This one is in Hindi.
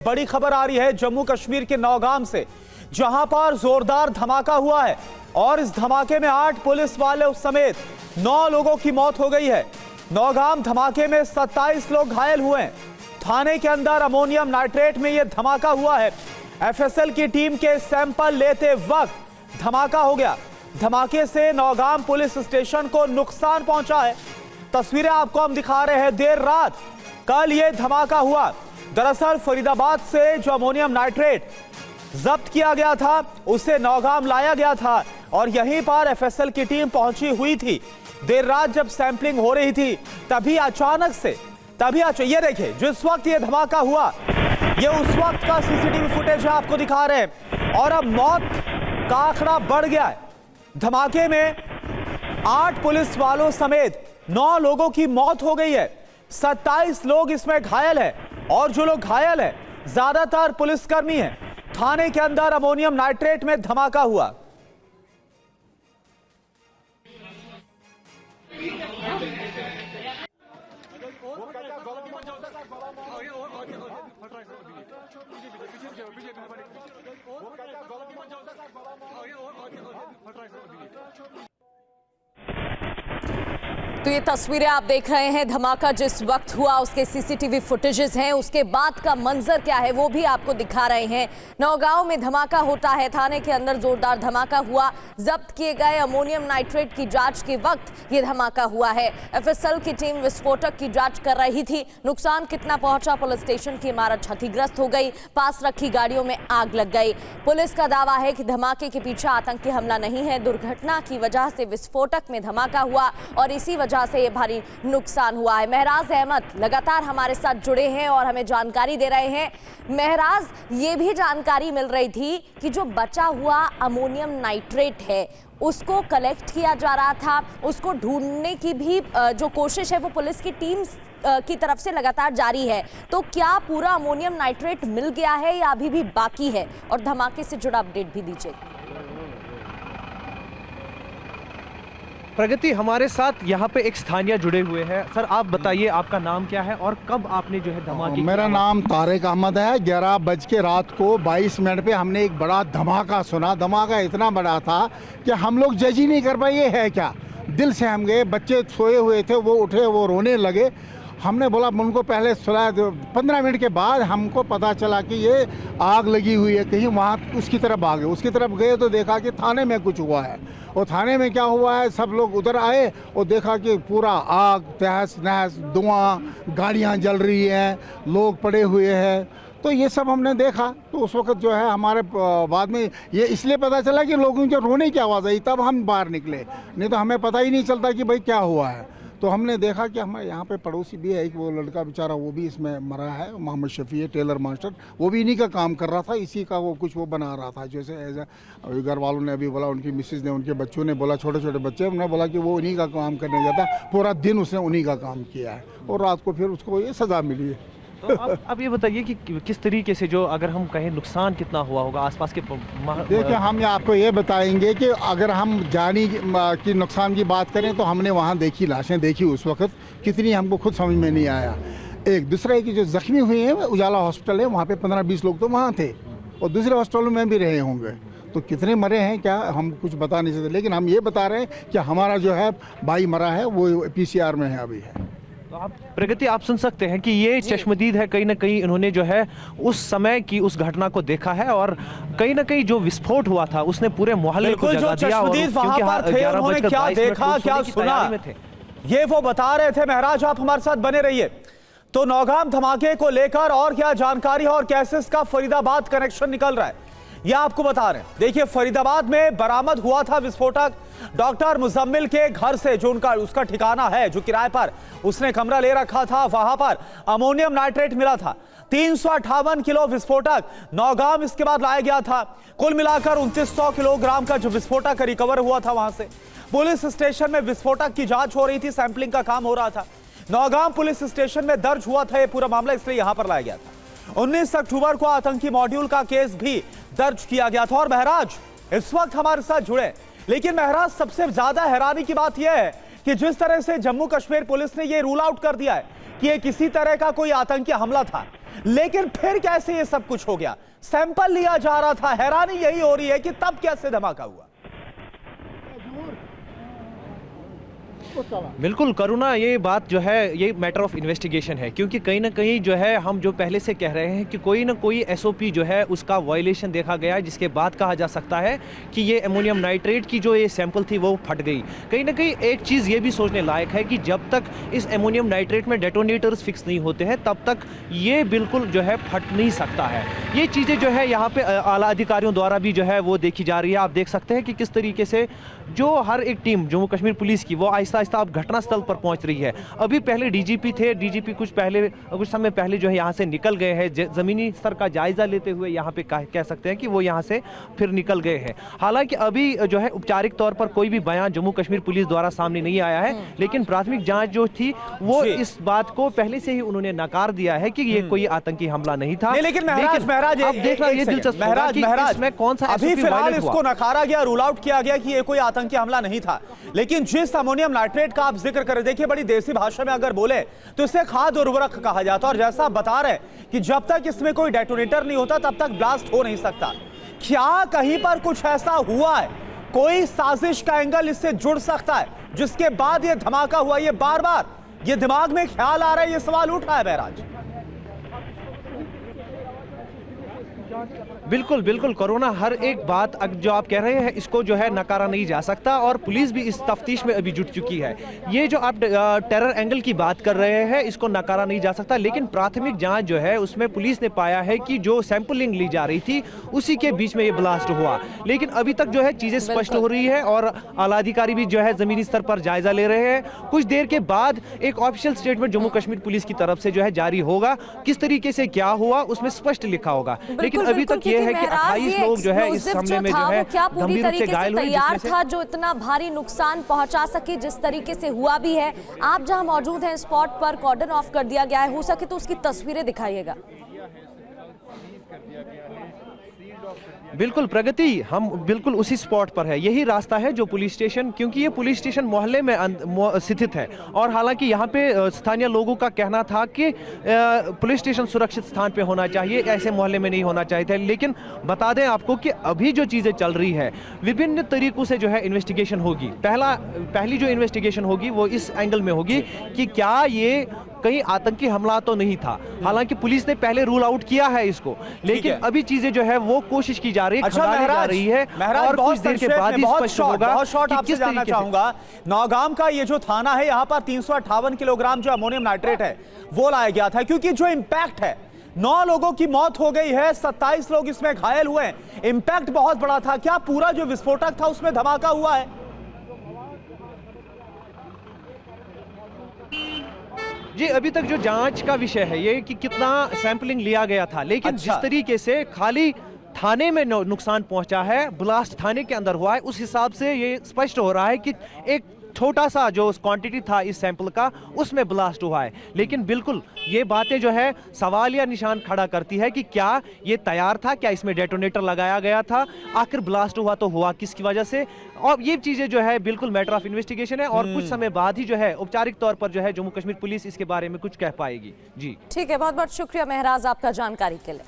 बड़ी खबर आ रही है जम्मू कश्मीर के नौगाम से, जहां पर जोरदार धमाका हुआ है और इस धमाके में 8 पुलिस वालों समेत 9 लोगों की मौत हो गई है। नौगाम धमाके में 27 लोग घायल हुए हैं। थाने के अंदर अमोनियम नाइट्रेट में यह धमाका हुआ है। एफएसएल की टीम के सैंपल लेते वक्त धमाका हो गया। धमाके से नौगाम पुलिस स्टेशन को नुकसान पहुंचा है। तस्वीरें आपको हम दिखा रहे हैं। देर रात कल यह धमाका हुआ। दरअसल फरीदाबाद से जो अमोनियम नाइट्रेट जब्त किया गया था उसे नौगाम लाया गया था और यहीं पर एफएसएल की टीम पहुंची हुई थी। देर रात जब सैंपलिंग हो रही थी तभी अचानक से ये देखिए जिस वक्त ये धमाका हुआ, ये उस वक्त का सीसीटीवी फुटेज आपको दिखा रहे हैं। और अब मौत का आंकड़ा बढ़ गया है। धमाके में 8 पुलिस वालों समेत 9 लोगों की मौत हो गई है। 27 लोग इसमें घायल है और जो लोग घायल है ज्यादातर पुलिसकर्मी हैं। थाने के अंदर अमोनियम नाइट्रेट में धमाका हुआ। तो ये तस्वीरें आप देख रहे हैं, धमाका जिस वक्त हुआ उसके सीसीटीवी फुटेजेस हैं। उसके बाद का मंजर क्या है वो भी आपको दिखा रहे हैं। नौगांव में धमाका होता है, थाने के अंदर जोरदार धमाका हुआ। जब्त किए गए अमोनियम नाइट्रेट की जांच के वक्त ये धमाका हुआ है। एफएसएल की टीम विस्फोटक की जांच कर रही थी। नुकसान कितना पहुंचा? पुलिस स्टेशन की इमारत क्षतिग्रस्त हो गई, पास रखी गाड़ियों में आग लग गई। पुलिस का दावा है कि धमाके के पीछे आतंकी हमला नहीं है, दुर्घटना की वजह से विस्फोटक में धमाका हुआ और इसी वजह से ये भारी नुकसान हुआ है। महराज अहमद लगातार हमारे साथ जुड़े हैं और हमें जानकारी दे रहे हैं। महराज, ये भी जानकारी मिल रही थी कि जो बचा हुआ अमोनियम नाइट्रेट है उसको कलेक्ट किया जा रहा था, उसको ढूंढने की भी जो कोशिश है वो पुलिस की टीम की तरफ से लगातार जारी है। तो क्या पूरा अमोनियम नाइट्रेट मिल गया है या अभी भी बाकी है? और धमाके से जुड़ा अपडेट भी दीजिए। प्रगति, हमारे साथ यहाँ पे एक स्थानीय जुड़े हुए हैं। सर, आप बताइए आपका नाम क्या है और कब आपने जो है धमाके? मेरा नाम तारिक अहमद है। 11 बज के रात को 22 मिनट पे हमने एक बड़ा धमाका सुना। धमाका इतना बड़ा था कि हम लोग जज ही नहीं कर पाए ये है क्या। दिल से हम गए, बच्चे सोए हुए थे, वो उठे, वो रोने लगे। हमने बोला उनको पहले सुलाया। 15 मिनट के बाद हमको पता चला कि ये आग लगी हुई है कहीं, वहाँ उसकी तरफ भागे। उसकी तरफ गए तो देखा कि थाने में कुछ हुआ है। और थाने में क्या हुआ है, सब लोग उधर आए और देखा कि पूरा आग, तहस नहस, धुआं, गाड़ियाँ जल रही हैं, लोग पड़े हुए हैं। तो ये सब हमने देखा। तो उस वक्त जो है हमारे बाद में ये इसलिए पता चला कि लोगों की रोने की आवाज़ आई, तब हम बाहर निकले। नहीं तो हमें पता ही नहीं चलता कि भाई क्या हुआ है। तो हमने देखा कि हमारे यहाँ पे पड़ोसी भी है एक, वो लड़का बेचारा वो भी इसमें मरा है। मोहम्मद शफी है, टेलर मास्टर, वो भी इन्हीं का काम कर रहा था, इसी का वो कुछ वो बना रहा था। जैसे घर वालों ने अभी बोला, उनकी मिसेज ने, उनके बच्चों ने बोला, छोटे छोटे बच्चे, उन्होंने बोला कि वो उन्हीं का काम करने जाता। पूरा दिन उसने उन्हीं का काम किया है और रात को फिर उसको ये सज़ा मिली है। तो अब ये बताइए कि किस तरीके से, जो अगर हम कहें नुकसान कितना हुआ होगा आसपास के? देखिए, हम आपको ये बताएंगे कि अगर हम जानी की नुकसान की बात करें तो हमने वहाँ देखी, लाशें देखी उस वक्त, कितनी हमको खुद समझ में नहीं आया। एक दूसरा है कि जो जख्मी हुए हैं उजाला हॉस्पिटल है, वहाँ पे 15-20 लोग तो वहाँ थे और दूसरे हॉस्पिटलों में भी रहे होंगे। तो कितने मरे हैं क्या हम कुछ बता नहीं सकते, लेकिन हम ये बता रहे हैं कि हमारा जो है भाई मरा है वो PCR में है अभी है। तो आप प्रगति, आप सुन सकते हैं कि ये चश्मदीद है, कहीं ना कहीं इन्होंने जो है उस समय की उस घटना को देखा है और कहीं ना कहीं जो विस्फोट हुआ था उसने पूरे मोहल्ले को जगा दिया। और वहां पर थे, उन्होंने क्या देखा, क्या सुना, ये वो बता रहे थे। महराज, आप हमारे साथ बने रहिए। तो नौगाम धमाके को लेकर और क्या जानकारी है और कैसे इसका फरीदाबाद कनेक्शन निकल रहा है, यह आपको बता रहे हैं। देखिए, फरीदाबाद में बरामद हुआ था विस्फोटक डॉक्टर मुजम्मिल के घर से, जो उसका ठिकाना है, जो किराए पर उसने कमरा ले रखा था, वहां पर अमोनियम नाइट्रेट मिला था। 358 किलो विस्फोटक नौगाम इसके बाद लाया गया था। कुल मिलाकर 2900 किलोग्राम का जो विस्फोटक रिकवर हुआ था वहां से। पुलिस स्टेशन में विस्फोटक की जांच हो रही थी, सैंपलिंग का काम हो रहा था। नौगाम पुलिस स्टेशन में दर्ज हुआ था ये पूरा मामला, इसलिए यहां पर लाया गया था। 19 अक्टूबर को आतंकी मॉड्यूल का केस भी दर्ज किया गया था। और महराज इस वक्त हमारे साथ जुड़े, लेकिन महराज सबसे ज्यादा हैरानी की बात यह है कि जिस तरह से जम्मू कश्मीर पुलिस ने यह रूल आउट कर दिया है कि ये किसी तरह का कोई आतंकी हमला था, लेकिन फिर कैसे ये सब कुछ हो गया? सैंपल लिया जा रहा था, हैरानी यही हो रही है कि तब कैसे धमाका हुआ। बिल्कुल करुणा, ये बात जो है ये मैटर ऑफ इन्वेस्टिगेशन है, क्योंकि कहीं ना कहीं जो है हम जो पहले से कह रहे हैं कि कोई ना कोई एसओपी जो है उसका वायलेशन देखा गया है, जिसके बाद कहा जा सकता है कि ये अमोनियम नाइट्रेट की जो ये सैंपल थी वो फट गई। कहीं ना कहीं एक चीज़ ये भी सोचने लायक है कि जब तक इस अमोनियम नाइट्रेट में डेटोनेटर्स फिक्स नहीं होते हैं तब तक ये बिल्कुल जो है फट नहीं सकता है। ये चीज़ें जो है यहाँ पे आला अधिकारियों द्वारा भी जो है वो देखी जा रही है। आप देख सकते हैं कि किस तरीके से जो हर एक टीम जम्मू कश्मीर पुलिस की वो आहिस्ता आहिस्ता अब घटनास्थल पर पहुंच रही है। अभी पहले डीजीपी थे, डीजीपी कुछ समय पहले जो है यहाँ से निकल गए हैं, जमीनी स्तर का जायजा लेते हुए यहाँ पे कह सकते हैं कि वो यहाँ से फिर निकल गए हैं। हालांकि अभी जो है औपचारिक तौर पर कोई भी बयान जम्मू कश्मीर पुलिस द्वारा सामने नहीं आया है, लेकिन प्राथमिक जांच जो थी वो इस बात को पहले से ही उन्होंने नकार दिया है कि ये कोई आतंकी हमला नहीं था। लेकिन महराज अब देखना ये दिलचस्प होगा कि इसमें कौन सा अभी फिलहाल इसको नकारा गया, रूल आउट किया गया कि ये कोई आतंकी हमला नहीं था, लेकिन जिस अमोनियम नाइट्रेट का आप जिक्र करें, देखिए बड़ी देसी भाषा में अगर बोले तो इसे खाद्य उर्वरक कहा जाता है। और जैसा आप बता रहे हैं कि जब तक इसमें कोई डेटोनेटर नहीं होता तब तक ब्लास्ट हो नहीं सकता। क्या कहीं पर कुछ ऐसा हुआ है, कोई साजिश का एंगल इससे जुड़ सकता है जिसके बाद ये धमाका हुआ? ये बार बार ये दिमाग में ख्याल आ रहा है, ये सवाल उठा है महराज। बिल्कुल बिल्कुल करुणा, हर एक बात जो आप कह रहे हैं इसको जो है नकारा नहीं जा सकता, और पुलिस भी इस तफ्तीश में अभी जुट चुकी है। ये जो आप टेरर एंगल की बात कर रहे हैं इसको नकारा नहीं जा सकता, लेकिन प्राथमिक जांच जो है उसमें पुलिस ने पाया है कि जो सैंपलिंग ली जा रही थी उसी के बीच में ये ब्लास्ट हुआ। लेकिन अभी तक जो है चीजें स्पष्ट हो रही है और आला अधिकारी भी जो है जमीनी स्तर पर जायजा ले रहे हैं। कुछ देर के बाद एक official statement Jammu Kashmir police की तरफ से जो है जारी होगा, किस तरीके से क्या हुआ उसमें स्पष्ट लिखा होगा। लेकिन अभी तक ये है कि 28 लोग जो है इस हमले में जो है गंभीर रूप से घायल हुए, तैयार था जो इतना भारी नुकसान पहुंचा सके, जिस तरीके से हुआ भी है। आप जहां मौजूद हैं स्पॉट पर कॉर्डन ऑफ कर दिया गया है, हो सके तो उसकी तस्वीरें दिखाइएगा। बिल्कुल प्रगति, हम बिल्कुल उसी स्पॉट पर है। यही रास्ता है जो पुलिस स्टेशन, क्योंकि ये पुलिस स्टेशन मोहल्ले में स्थित है, और हालांकि यहाँ पे स्थानीय लोगों का कहना था कि पुलिस स्टेशन सुरक्षित स्थान पे होना चाहिए, ऐसे मोहल्ले में नहीं होना चाहिए था। लेकिन बता दें आपको कि अभी जो चीज़ें चल रही है विभिन्न तरीकों से जो है इन्वेस्टिगेशन होगी। पहली जो इन्वेस्टिगेशन होगी वो इस एंगल में होगी कि क्या ये कहीं आतंकी हमला तो नहीं था। हालांकि पुलिस ने पहले रूल आउट किया है इसको, लेकिन अभी चीजें जो है वो कोशिश की जा रही है, खंगाली जा रही है, और कुछ देर के बाद ही स्पष्ट होगा कि किस जानना चाहूंगा। नौगाम का ये जो थाना है, यहाँ पर 358 किलोग्राम जो अमोनियम नाइट्रेट है वो लाया गया था, क्योंकि जो इंपैक्ट है 9 लोगों की मौत हो गई है, 27 लोग इसमें घायल हुए हैं, इंपैक्ट बहुत बड़ा था। क्या पूरा जो विस्फोटक था उसमें धमाका हुआ है? जी अभी तक जो जांच का विषय है ये कि कितना सैंपलिंग लिया गया था, लेकिन जिस तरीके से खाली थाने में नुकसान पहुंचा है, ब्लास्ट थाने के अंदर हुआ है, उस हिसाब से ये स्पष्ट हो रहा है कि एक छोटा सा जो क्वांटिटी था इस सैंपल का उसमें ब्लास्ट हुआ है। लेकिन बिल्कुल ये बातें जो है सवाल या निशान खड़ा करती है कि क्या ये तैयार था, क्या इसमें डेटोनेटर लगाया गया था, आखिर ब्लास्ट हुआ तो हुआ किसकी वजह से। और ये चीजें जो है बिल्कुल मैटर ऑफ इन्वेस्टिगेशन है, और कुछ समय बाद ही जो है औपचारिक तौर पर जो है जम्मू कश्मीर पुलिस इसके बारे में कुछ कह पाएगी। जी ठीक है, बहुत बहुत शुक्रिया महराज आपका जानकारी के लिए।